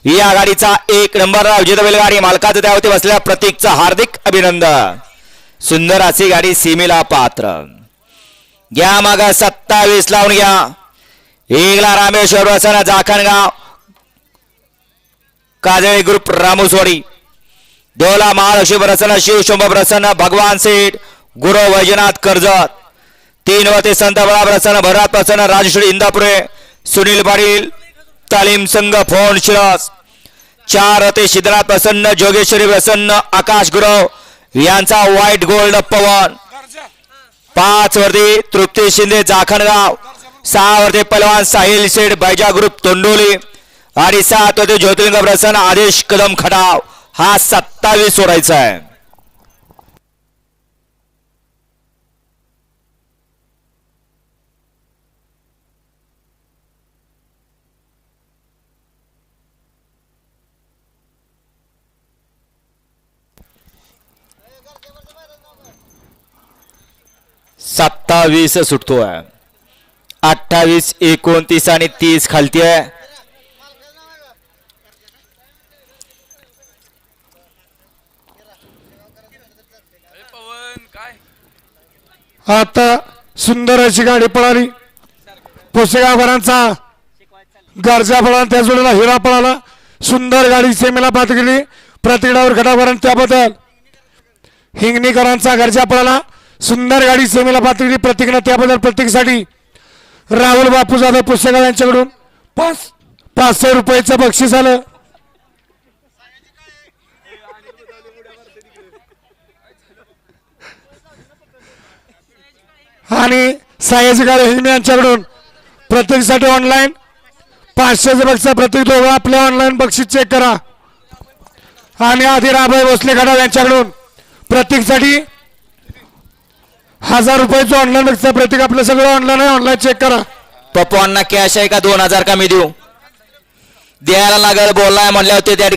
या गाडीचा 1 नंबर विजेता बैलगाडी मालकाचं त्यावरती बसलेल्या प्रतीकचं हार्दिक अभिनंदन। सुंदर अशी गाडी सीमेला पात्र। घ्या माग 27 लावून घ्या। एकला रामेश्वर वसन जाखणगाव काजळे ग्रुप रामोसवाडी, देवला महालक्ष्मी प्रसन्न शिवशंभ प्रसन्न भगवान सेठ गुरु वैजनाथ कर्जत, 3 वते संत बळा प्रसन्न भरत प्रसन्न राजश्री इंदापुरे सुनील पाटील तालीम संघ फोन शिरस, 4 वते सिद्धनाथ प्रसन्न जोगेश्वरी प्रसन्न आकाश गुरव यांचा व्हाईट गोल्ड पवन, 5 वरती तृप्ती शिंदे जाखणगाव, 6 वरती पहलवान साहिल शेठ बैजा ग्रुप तोंडोली आणि 7 वरती ज्योतिर्लिंग प्रसन्न आदेश कदम खटाव। हा 27 सोडायचा आहे। सत्तावीस सुटतोय। 28, 29 आणि 30 खालती आहे। आता सुंदर अशी गाडी पळाली। पुसेगावकरांचा गरजा पळाला, त्या जोडीला हिरा पळाला। सुंदर गाडी सेमीला पात्र केली। प्रतिगडावर गटावरण त्याबद्दल हिंगणीकरांचा गरजा पळाला। सुंदर गाडी सेमीला पात्र केली। प्रतिगडा त्याबद्दल प्रत्येकासाठी राहुल बापू जाधव पुसेगाव यांच्याकडून 500 रुपयाचं बक्षीस आलं। आणि सायाजी गाडी हिंगणे यांच्याकडून प्रत्येकासाठी ऑनलाईन 500चं बक्षीस। प्रत्येक दोघं आपल्या ऑनलाईन बक्षीस चेक करा। आणि आधी राभाई भोसले गडाव यांच्याकडून प्रत्येकासाठी 1000 रुपयाचं ऑनलाईन बक्षीस। प्रत्येक आपलं सगळं ऑनलाईन आहे, ऑनलाईन चेक करा। पप्पू अण्णा कॅश आहे का 2000 कमी देऊ? द्यायला लागेल बोललाय म्हणले होते त्या